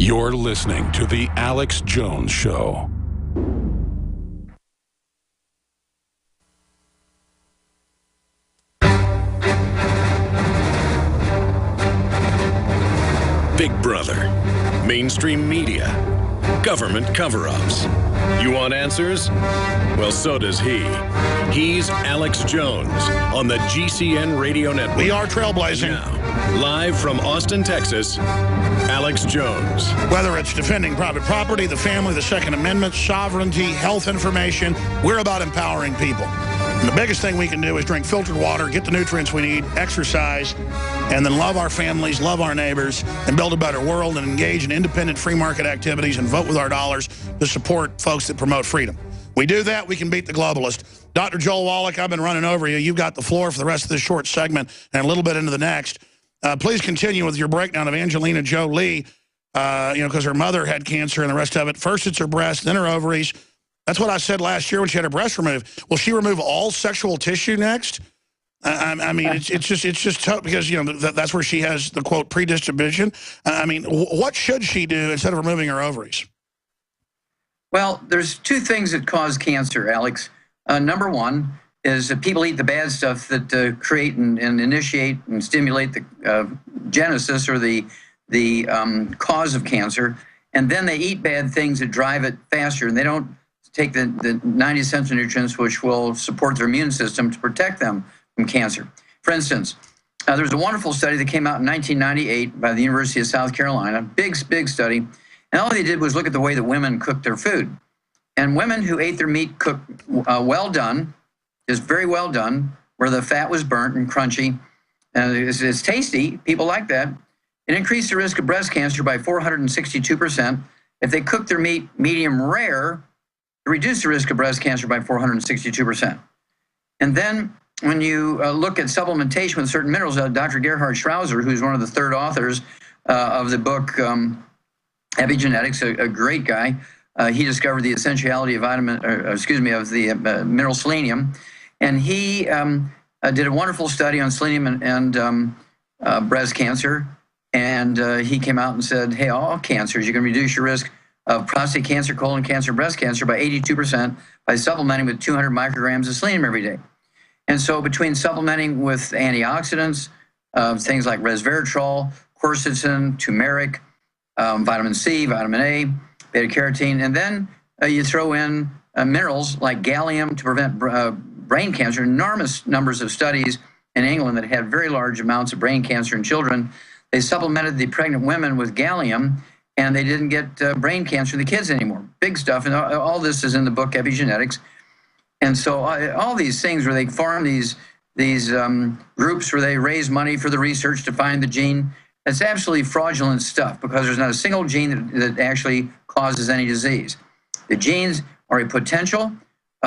You're listening to The Alex Jones Show. Big Brother, mainstream media, government cover-ups. You want answers? Well, so does he. He's Alex Jones on the GCN Radio Network. We are trailblazing. Now, live from Austin, Texas, Alex Jones. Whether it's defending private property, the family, the Second Amendment, sovereignty, health information, we're about empowering people. And the biggest thing we can do is drink filtered water, get the nutrients we need, exercise, and then love our families, love our neighbors, and build a better world and engage in independent free market activities and vote with our dollars to support folks that promote freedom. We do that, we can beat the globalist. Dr. Joel Wallach, I've been running over you. You've got the floor for the rest of this short segment and a little bit into the next. Please continue with your breakdown of Angelina Jolie, because her mother had cancer and the rest of it. First it's her breast, then her ovaries. That's what I said last year when she had her breast removed. Will she remove all sexual tissue next? I mean, it's just tough because, that's where she has the, quote, predisposition. I mean, what should she do instead of removing her ovaries? Well, there's two things that cause cancer, Alex. Number one is that people eat the bad stuff that create and initiate and stimulate the genesis or the cause of cancer. And then they eat bad things that drive it faster. And they don't take the 90 essential nutrients which will support their immune system to protect them from cancer. For instance, there's a wonderful study that came out in 1998 by the University of South Carolina, big study, and all they did was look at the way that women cooked their food. And women who ate their meat cooked well done, just very well done, where the fat was burnt and crunchy, and it's tasty, people like that. It increased the risk of breast cancer by 462%. If they cooked their meat medium rare, it reduced the risk of breast cancer by 462%. And then when you look at supplementation with certain minerals, Dr. Gerhard Schrauzer, who's one of the third authors of the book Epigenetics, a great guy, he discovered the essentiality of the mineral selenium, and he did a wonderful study on selenium and breast cancer, and he came out and said, hey, all cancers, you can reduce your risk of prostate cancer, colon cancer, breast cancer by 82% by supplementing with 200 micrograms of selenium every day. And so between supplementing with antioxidants, things like resveratrol, quercetin, turmeric, vitamin C, vitamin A, beta-carotene, and then you throw in minerals like gallium to prevent brain cancer. Enormous numbers of studies in England that had very large amounts of brain cancer in children. They supplemented the pregnant women with gallium, and they didn't get brain cancer in the kids anymore. Big stuff, and all this is in the book Epigenetics. And so all these things where they form these groups where they raise money for the research to find the gene, that's absolutely fraudulent stuff because there's not a single gene that actually causes any disease. The genes are a potential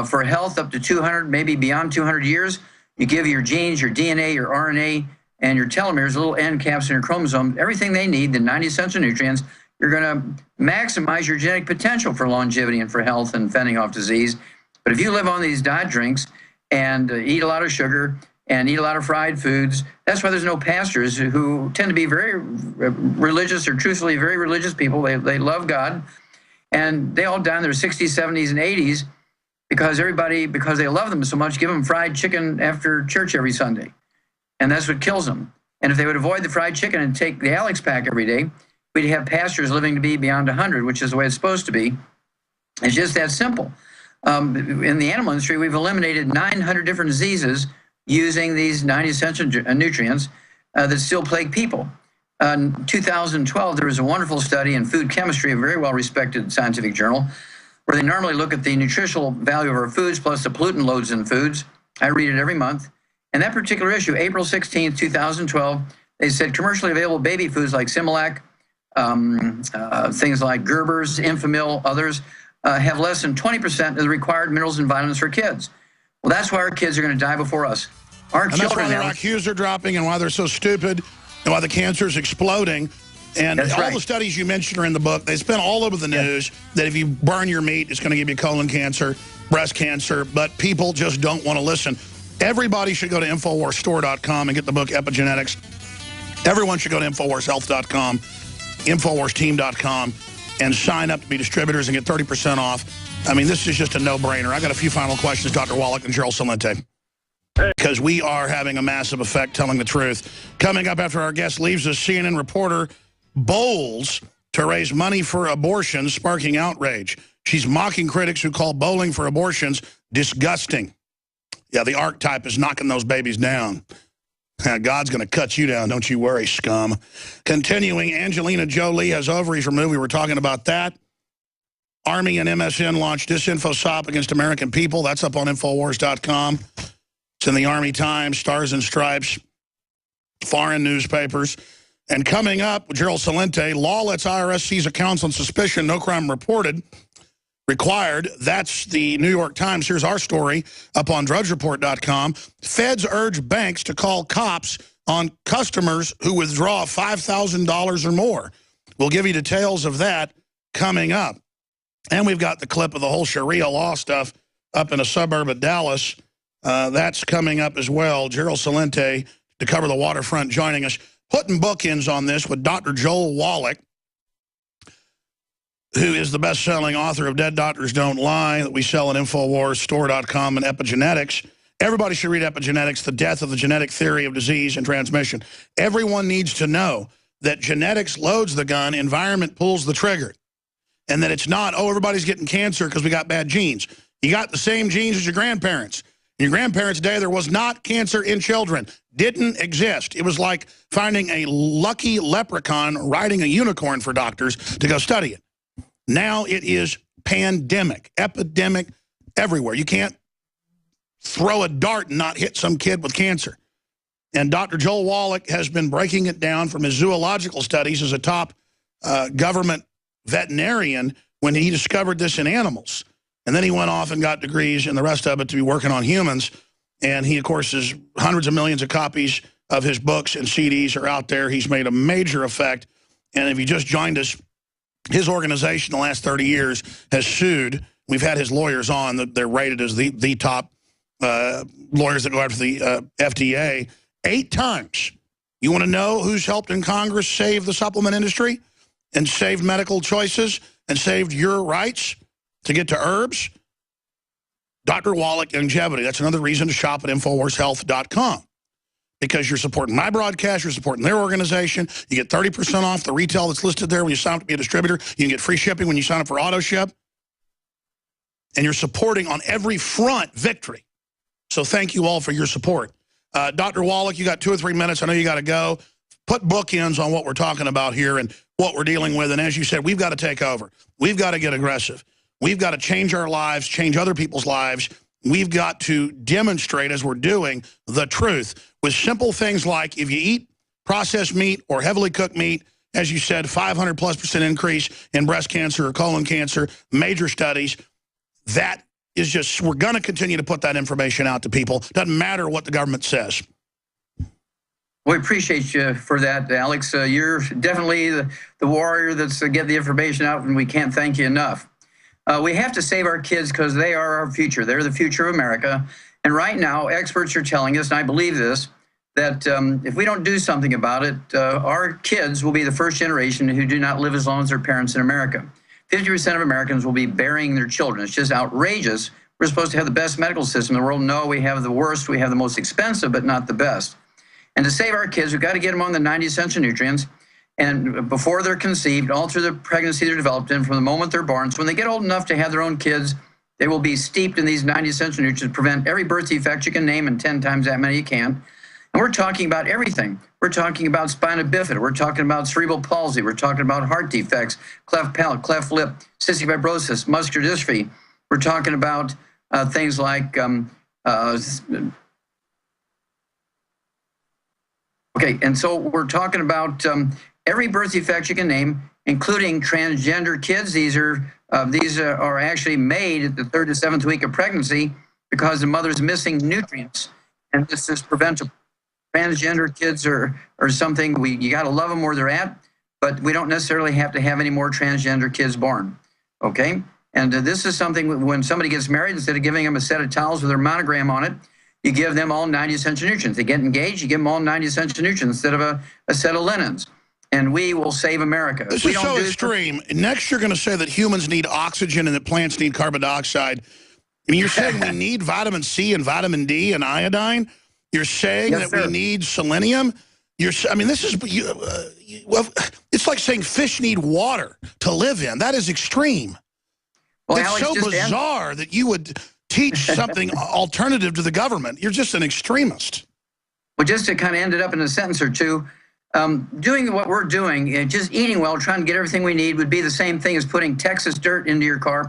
for health up to 200, maybe beyond 200 years. You give your genes, your DNA, your RNA, and your telomeres, little end caps in your chromosome, everything they need, the 90 essential nutrients. You're going to maximize your genetic potential for longevity and for health and fending off disease. But if you live on these diet drinks and eat a lot of sugar and eat a lot of fried foods, that's why there's no pastors who tend to be very religious or truthfully very religious people. They love God. And they all die in their 60s, 70s, and 80s because they love them so much, give them fried chicken after church every Sunday. And that's what kills them. And if they would avoid the fried chicken and take the Alex pack every day, we'd have pastors living to be beyond 100, which is the way it's supposed to be. It's just that simple. In the animal industry, we've eliminated 900 different diseases using these 90 essential nutrients that still plague people. In 2012, there was a wonderful study in Food Chemistry, a very well-respected scientific journal, where they normally look at the nutritional value of our foods plus the pollutant loads in foods. I read it every month. And that particular issue, April 16th, 2012, they said commercially available baby foods like Similac, things like Gerber's, Enfamil, others, have less than 20% of the required minerals and vitamins for kids. Well, that's why our kids are going to die before us. And that's why their IQs are dropping and why they're so stupid and why the cancer is exploding. And that's all right. the studies you mentioned are in the book. They spin all over the news that if you burn your meat, it's going to give you colon cancer, breast cancer, but people just don't want to listen. Everybody should go to InfoWarsStore.com and get the book Epigenetics. Everyone should go to InfoWarsHealth.com InfoWarsTeam.com, and sign up to be distributors and get 30% off. I mean, this is just a no-brainer. I got a few final questions, Dr. Wallach and Gerald Celente, because we are having a massive effect telling the truth. Coming up after our guest leaves us, CNN reporter bowls to raise money for abortions, sparking outrage. She's mocking critics who call bowling for abortions disgusting. Yeah, the archetype is knocking those babies down. God's going to cut you down, don't you worry, scum. Continuing, Angelina Jolie has ovaries removed. We were talking about that. Army and MSN launched disinfo SOP against American people. That's up on Infowars.com. It's in the Army Times, Stars and Stripes, foreign newspapers. And coming up, Gerald Celente, law lets IRS seize accounts on suspicion, no crime reported, required. That's the New York Times. Here's our story up on DrudgeReport.com. Feds urge banks to call cops on customers who withdraw $5,000 or more. We'll give you details of that coming up. And we've got the clip of the whole Sharia law stuff up in a suburb of Dallas. That's coming up as well. Gerald Celente, to cover the waterfront, joining us. Putting bookends on this with Dr. Joel Wallach, who is the best-selling author of Dead Doctors Don't Lie, that we sell at InfoWarsStore.com, and Epigenetics. Everybody should read Epigenetics, The Death of the Genetic Theory of Disease and Transmission. Everyone needs to know that genetics loads the gun, environment pulls the trigger. And that it's not, oh, everybody's getting cancer because we got bad genes. You got the same genes as your grandparents. In your grandparents' day, there was not cancer in children. Didn't exist. It was like finding a lucky leprechaun riding a unicorn for doctors to go study it. Now it is pandemic, epidemic everywhere. You can't throw a dart and not hit some kid with cancer. And Dr. Joel Wallach has been breaking it down from his zoological studies as a top government veterinarian when he discovered this in animals. And then he went off and got degrees and the rest of it to be working on humans. And he, of course, has hundreds of millions of copies of his books and CDs are out there. He's made a major effect. And if you just joined us, his organization the last 30 years has sued. We've had his lawyers on. They're rated as the top lawyers that go after the FDA 8 times. You want to know who's helped in Congress save the supplement industry and saved medical choices and saved your rights to get to herbs? Dr. Wallach Longevity. That's another reason to shop at InfoWarsHealth.com. Because you're supporting my broadcast, you're supporting their organization. You get 30% off the retail that's listed there when you sign up to be a distributor. You can get free shipping when you sign up for AutoShip. And you're supporting on every front victory. So thank you all for your support. Dr. Wallach, you got 2 or 3 minutes. I know you got to go. Put bookends on what we're talking about here and what we're dealing with. And as you said, we've got to take over. We've got to get aggressive. We've got to change our lives, change other people's lives. We've got to demonstrate, as we're doing, the truth with simple things like if you eat processed meat or heavily cooked meat, as you said, 500+% increase in breast cancer or colon cancer, major studies. That is just, we're going to continue to put that information out to people. Doesn't matter what the government says. We appreciate you for that, Alex. You're definitely the warrior that's getting the information out, and we can't thank you enough. We have to save our kids because they are our future. They're the future of America. And right now, experts are telling us, and I believe this, that if we don't do something about it, our kids will be the first generation who do not live as long as their parents in America. 50% of Americans will be burying their children. It's just outrageous. We're supposed to have the best medical system in the world. No, we have the worst. We have the most expensive, but not the best. And to save our kids, we've got to get them on the 90 essential nutrients. And before they're conceived, all through the pregnancy they're developed in, from the moment they're born. So when they get old enough to have their own kids, they will be steeped in these 90 essential nutrients, prevent every birth defect you can name and 10 times that many you can. And we're talking about everything. We're talking about spina bifida. We're talking about cerebral palsy. We're talking about heart defects, cleft palate, cleft lip, cystic fibrosis, muscular dystrophy. We're talking about things like okay, and so we're talking about every birth defect you can name, including transgender kids. These are actually made at the 3rd to 7th week of pregnancy because the mother's missing nutrients, and this is preventable. Transgender kids are something you got to love them where they're at, but we don't necessarily have to have any more transgender kids born. Okay, and this is something when somebody gets married, instead of giving them a set of towels with their monogram on it, you give them all 90 essential nutrients. They get engaged, you give them all 90 essential nutrients instead of a set of linens. and we will save America. This is so extreme. Next, you're going to say that humans need oxygen and that plants need carbon dioxide. I mean, you're saying we need vitamin C and vitamin D and iodine. You're saying that we need selenium. I mean, this is, well, it's like saying fish need water to live in. That is extreme. Well, it's Alex, so bizarre that you would teach something alternative to the government. You're just an extremist. Well, just to kind of end it up in a sentence or two, doing what we're doing, just eating well, trying to get everything we need would be the same thing as putting Texas dirt into your car.